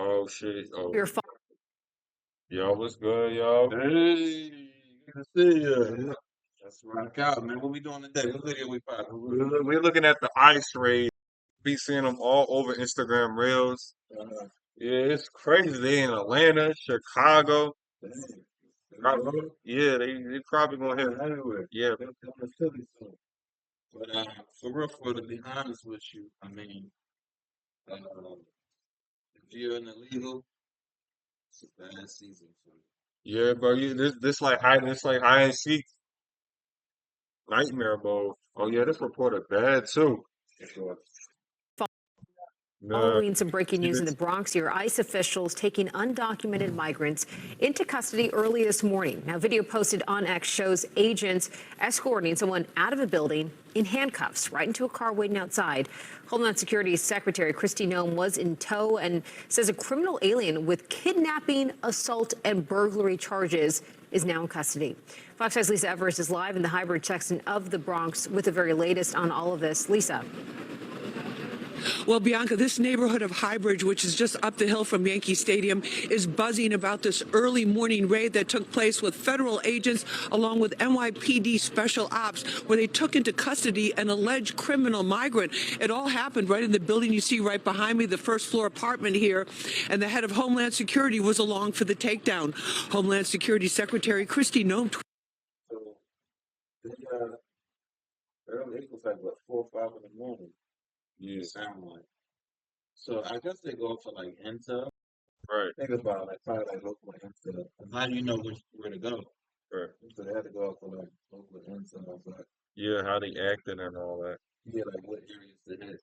Oh shit. Oh, Your phone. yo, what's good, yo? Hey, good to see you. Let's rock out, man. What we doing today? What video we popping? We're looking at the ice raid. Be seeing them all over Instagram Reels. Uh, Yeah, it's crazy. They in Atlanta, Chicago. dang. Yeah, they probably gonna hit. Everywhere. Yeah, They're coming to Philly soon. But for real, to be honest with you, I mean, if you're an illegal, it's a bad season for you. yeah, bro. This like hide and seek nightmare mode. Oh yeah, this reporter bad too. For sure. Nah, Following some breaking see news in the this? Bronx here, ICE officials taking undocumented migrants into custody early this morning. Now, video posted on X shows agents escorting someone out of a building in handcuffs right into a car waiting outside. Homeland Security Secretary Kristi Noem was in tow and says a criminal alien with kidnapping, assault, and burglary charges is now in custody. Fox 5's Lisa Evers is live in the hybrid section of the Bronx with the very latest on all of this. Lisa. Well, Bianca, this neighborhood of Highbridge, which is just up the hill from Yankee Stadium, is buzzing about this early morning raid that took place with federal agents along with NYPD special ops, where they took into custody an alleged criminal migrant. It all happened right in the building you see right behind me, the first floor apartment here, and the head of Homeland Security was along for the takedown. Homeland Security Secretary Kristi Noem. So, they, early, it was like, what, 4 or 5 in the morning? Yeah, Sound like. So, I guess they go for like intel. right, Think about it, like probably like local intel. And how do you know where to go? right. So they had to go for like local intel, but Yeah, how they acting and all that. yeah, like what areas to hit.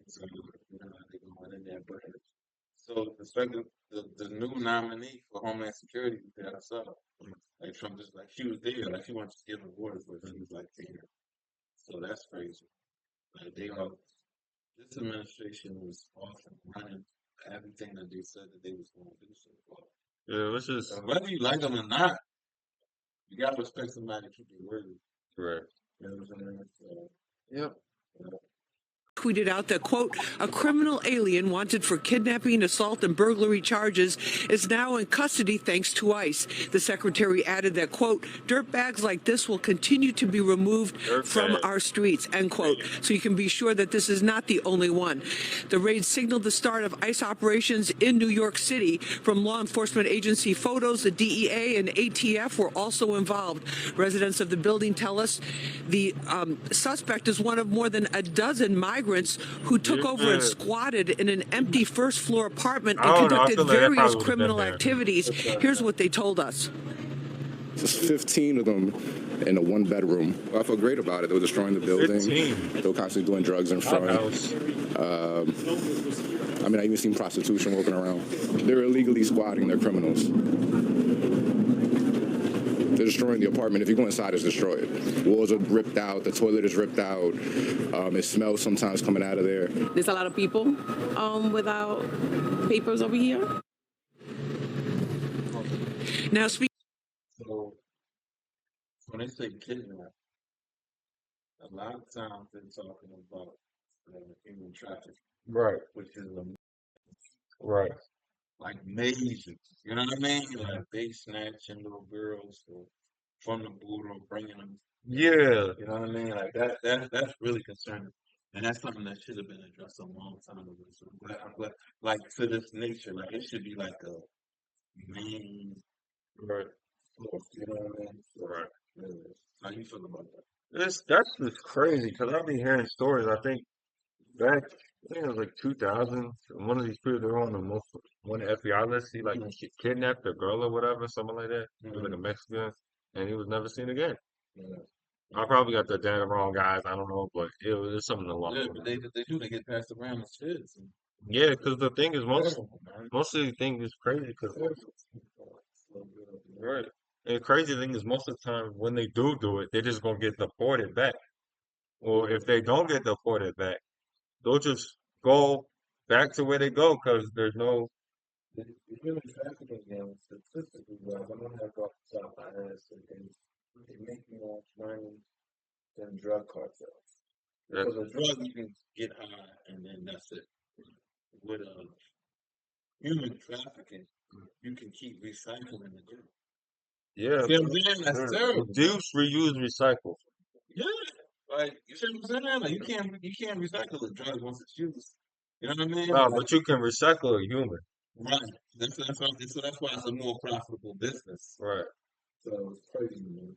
So you know how they going in there. But so the new nominee for Homeland Security was there herself. Like from just like she was there, like she wasn't just giving orders, but she was like there. So that's crazy. Like they are this administration was off and running everything that they said that they was going to do so far. Yeah, let's just So whether you like them or not, you gotta respect somebody to keep their word. right. You know what I'm saying? So, Yep. Tweeted out that, quote, a criminal alien wanted for kidnapping, assault, and burglary charges is now in custody thanks to ICE. The secretary added that, quote, dirtbags like this will continue to be removed from our streets, end quote. So you can be sure that this is not the only one. The raid signaled the start of ICE operations in New York City. From law enforcement agency photos, the DEA and ATF were also involved. Residents of the building tell us the suspect is one of more than a dozen migrants who took over and squatted in an empty first floor apartment and I don't know. I conducted feel like that various probably would have been criminal there. activities. Here's what they told us. There's 15 of them in a one bedroom. I felt great about it. They were destroying the building. 15. They were constantly doing drugs in front. House. I mean, I even seen prostitution walking around. They're illegally squatting. They're criminals. They're destroying the apartment. If you go inside, it's destroyed. Walls are ripped out. The toilet is ripped out. It smells sometimes coming out of there. There's a lot of people without papers over here. Now, speaking. So when they say kidnap, a lot of times they're talking about human trafficking, Right, which is right. like major. You know what I mean? Like they snatching little girls from the border, bringing them. Yeah, You know what I mean? Like that's really concerning, and that's something that should have been addressed a long time ago. So I'm glad, like to this nature, like it should be like a main right, force. You know what I mean? So, right. yeah. How you feel about that? That's just crazy because I've been hearing stories. I think it was like 2000. One of these people they were on the most one FBI list. He like kidnapped a girl or whatever, something like that. He was like a Mexican, and he was never seen again. Yeah. I probably got the damn wrong guys. I don't know, but it was something along. Yeah, but they get passed around as kids. Yeah, because the thing is, Terrible, man. most of the thing is crazy because So good. right. And the crazy thing is, most of the time when they do it, they're just gonna get deported back. Or if they don't get deported back, they'll just go back to where they go because there's no. The human trafficking game, statistically wise, I'm gonna have to off the top of my head, so they make more money than drug cartels. That, Because a drug you can get high and then that's it. With human trafficking, you can keep recycling the drug. Yeah, See what I'm saying? That's yeah. terrible. Reduce, reuse, recycle. Yeah, like you see what I'm saying? Like you can't recycle the drug once it's used. You know what I mean? No, Like, but you can recycle a human. right. That's why it's a more profitable business. Right. So it's crazy, man.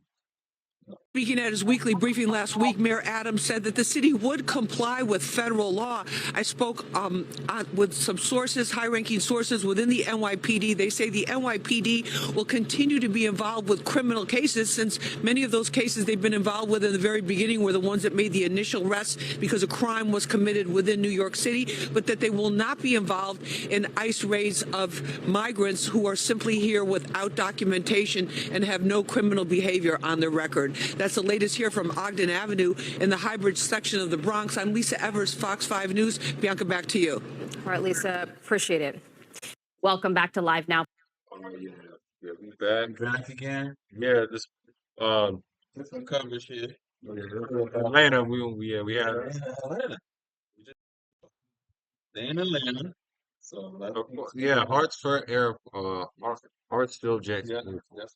Speaking at his weekly briefing last week, Mayor Adams said that the city would comply with federal law. I spoke with some sources, high-ranking sources within the NYPD. They say the NYPD will continue to be involved with criminal cases, since many of those cases they've been involved with in the very beginning were the ones that made the initial arrest because a crime was committed within New York City, but that they will not be involved in ICE raids of migrants who are simply here without documentation and have no criminal behavior on their record. That's the latest here from Ogden Avenue in the Highbridge section of the Bronx. I'm Lisa Evers, Fox 5 News. Bianca, back to you. All right, Lisa, appreciate it. Welcome back to Live Now. Oh yeah. Yeah, we back. Back again. Yeah, this Different coverage here. Atlanta, we had They're in Atlanta. They're in Atlanta. So a lot of people- yeah, Hartsfield Yeah, Jackson. that's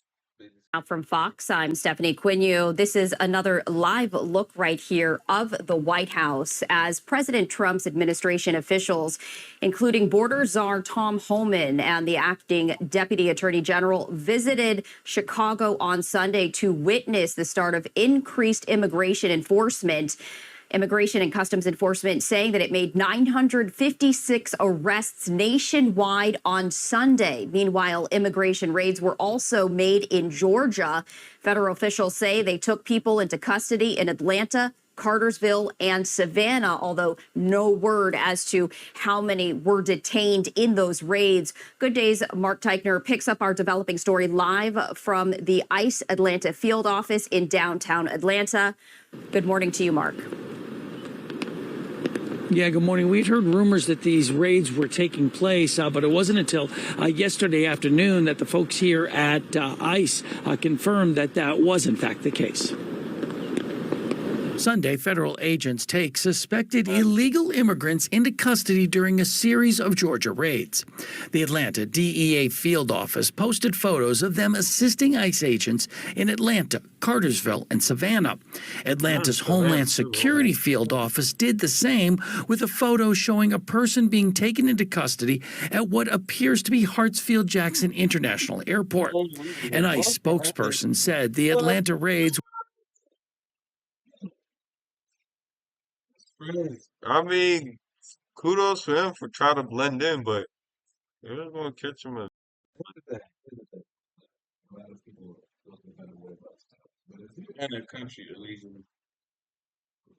Now from Fox, I'm Stephanie Quinu. This is another live look right here of the White House as President Trump's administration officials, including border czar Tom Homan and the acting deputy attorney general, visited Chicago on Sunday to witness the start of increased immigration enforcement. Immigration and Customs Enforcement saying that it made 956 arrests nationwide on Sunday. Meanwhile, immigration raids were also made in Georgia. Federal officials say they took people into custody in Atlanta, Cartersville, and Savannah, although no word as to how many were detained in those raids. Good Day's Mark Teichner picks up our developing story live from the ICE Atlanta field office in downtown Atlanta. Good morning to you, Mark. Yeah, good morning. We'd heard rumors that these raids were taking place, but it wasn't until yesterday afternoon that the folks here at ICE confirmed that that was, in fact, the case. Sunday, federal agents take suspected illegal immigrants into custody during a series of Georgia raids. The Atlanta DEA field office posted photos of them assisting ICE agents in Atlanta, Cartersville, and Savannah. Atlanta's Homeland Security field office did the same, with a photo showing a person being taken into custody at what appears to be Hartsfield-Jackson International Airport. An ICE spokesperson said the Atlanta raids I mean, kudos for him for trying to blend in, but they're just gonna catch him. What is that? A lot of people don't know about stuff. But if you're in a country illegally,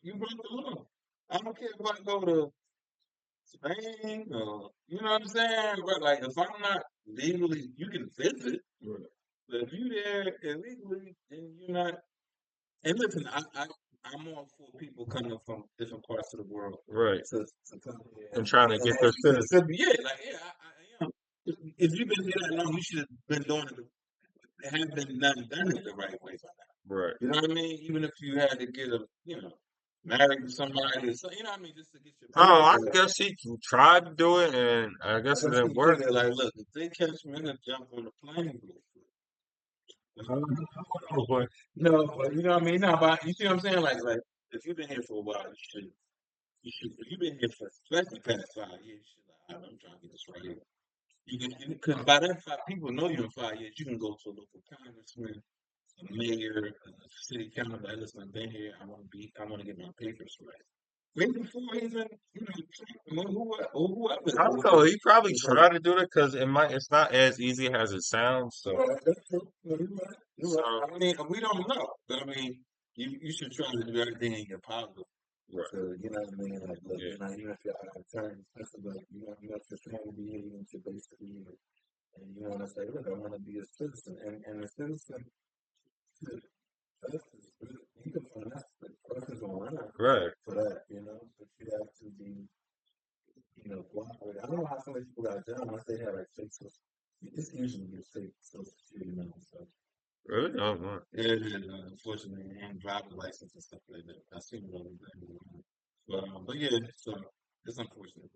you break the law. I don't care if I go to Spain or you know what I'm saying? But like if I'm not legally you can visit. But if you there illegally and you're not and listen, I'm all for people coming from different parts of the world Right. to come here And trying to get their citizenship. yeah, like I am. If you've been here that long, you should have been doing it. Have been done it the right way by now. Right. You know what I mean? Even if you had to get married to somebody, or something, you know what I mean, just to get your. Oh, I paperwork. guess he tried to do it, and I guess it That's didn't the work. thing, like, look, if they catch me, I'm gonna jump on the plane. No, but you know what I mean. No, but you see what I'm saying? Like, if you've been here for a while, you should. If you've been here for especially past 5 years, you should. Like, I'm trying to get this right here. Because by that time, people know you in 5 years. You can go to a local congressman, a mayor, a city council. Like, listen, I've been here. I want to get my papers right. Way before even, whoever. I don't know. He probably tried to do it because it's not as easy as it sounds. So, That's true. No, you're right. You're right. I mean, we don't know, but I mean, you should try to do everything in your power. right. So, you know what I mean? Like, look, Yeah. even if you're out of turn, like, if you're trying to be here, you want your base to be here. And you want to say, look, I want to be a citizen. And a citizen, you can find that person's online Right. for that, but you have to be, cooperative. I don't know how some of these people got a job once they have like fake social. It's usually your fake social security number. So. Really? Oh, no. Yeah, it is, unfortunately, and driver's license and stuff like that. I seen it all the time. But yeah, so It's unfortunate.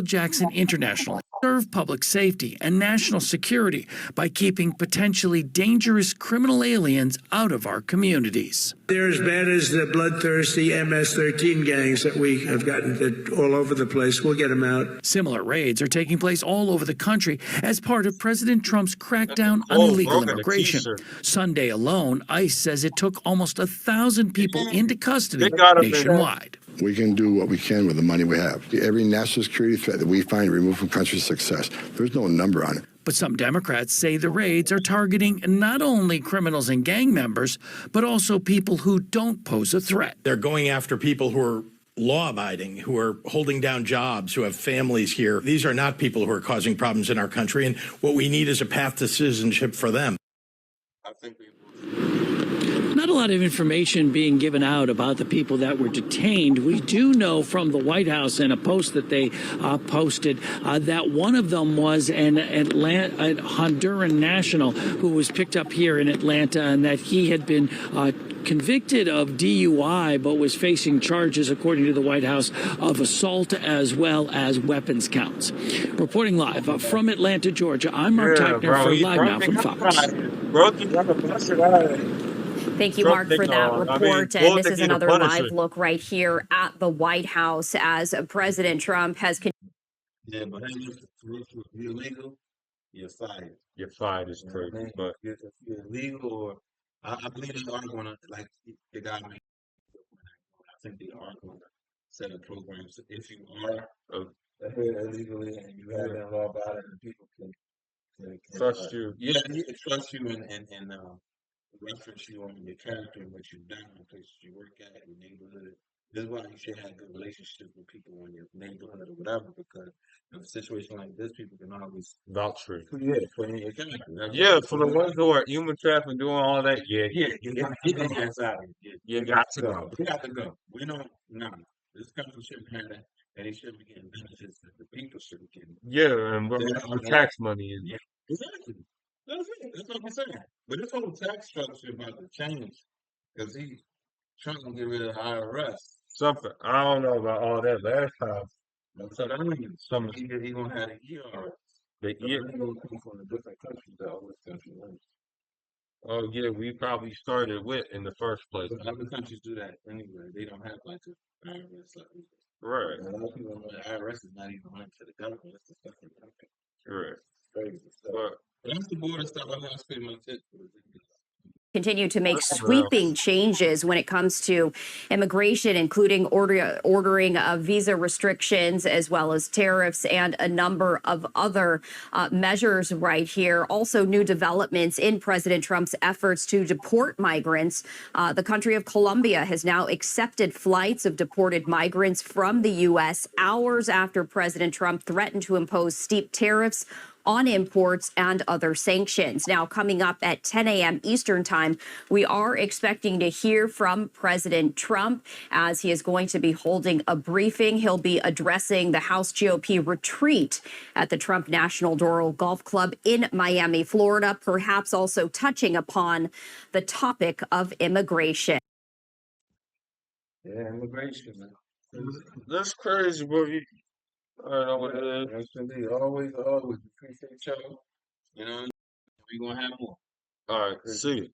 Jackson International serve public safety and national security by keeping potentially dangerous criminal aliens out of our communities. They're as bad as the bloodthirsty MS-13 gangs that we have gotten all over the place. We'll get them out. Similar raids are taking place all over the country as part of President Trump's crackdown on illegal immigration. Sunday alone, ICE says it took almost 1,000 people into custody nationwide. We can do what we can with the money we have. Every national security threat that we find removed from country's success, there's no number on it. But some Democrats say the raids are targeting not only criminals and gang members, but also people who don't pose a threat. They're going after people who are law-abiding, who are holding down jobs, who have families here. These are not people who are causing problems in our country, and what we need is a path to citizenship for them. I think Not a lot of information being given out about the people that were detained. We do know from the White House in a post that they posted that one of them was an Honduran national who was picked up here in Atlanta, and that he had been convicted of DUI but was facing charges, according to the White House, of assault as well as weapons counts. Reporting live from Atlanta, Georgia, I'm Mark Teichner for Live Now from Fox. Thank you, Mark, for that report. And this is another live look right here at the White House as President Trump has. Yeah, but if you're illegal, you're fired. You're fired is crazy, but if you're illegal, or I believe they are going to, like the guy. I think they are going to set up programs. If you are here illegally and you have been law about it, and people can trust you. Yeah, he can trust you and reference you on your character and what you've done, the places you work at, your neighborhood. This is why you should have good relationships with people in your neighborhood or whatever, because in a situation like this, people can always vouch for you. Yeah, for your character. Yeah, for the ones who are human trafficking, doing all that. Yeah, get their ass out of here. You got to go. We got to go. We don't. No, this country shouldn't have that, and they shouldn't be getting benefits that the people should be getting. Yeah, and the tax money and yeah, exactly. That's it. That's what I'm saying. But this whole tax structure about to change because he's trying to get rid of the IRS. Something. I don't know about all that last time. So that means he gonna have the ERS. The ERS come from the different countries that all this country wants. Oh yeah, we probably started with in the first place. But other countries do that anyway. They don't have like an IRS like we do. Right. And a lot of people don't know the IRS is not even money to the government. It's the fucking government. Right. Crazy stuff. But that's the border stuff. I know that's pretty much it. Continue to make sweeping changes when it comes to immigration, including ordering of visa restrictions as well as tariffs and a number of other measures right here. Also, new developments in President Trump's efforts to deport migrants. The country of Colombia has now accepted flights of deported migrants from the U.S. hours after President Trump threatened to impose steep tariffs on imports and other sanctions. Now, coming up at 10 a.m. Eastern time, we are expecting to hear from President Trump as he is going to be holding a briefing. He'll be addressing the House GOP retreat at the Trump National Doral Golf Club in Miami, Florida, perhaps also touching upon the topic of immigration. Yeah, immigration, man. That's crazy, bro. I don't know what it is. That's indeed. Always appreciate y'all. You know, we're gonna have more. All right, see you.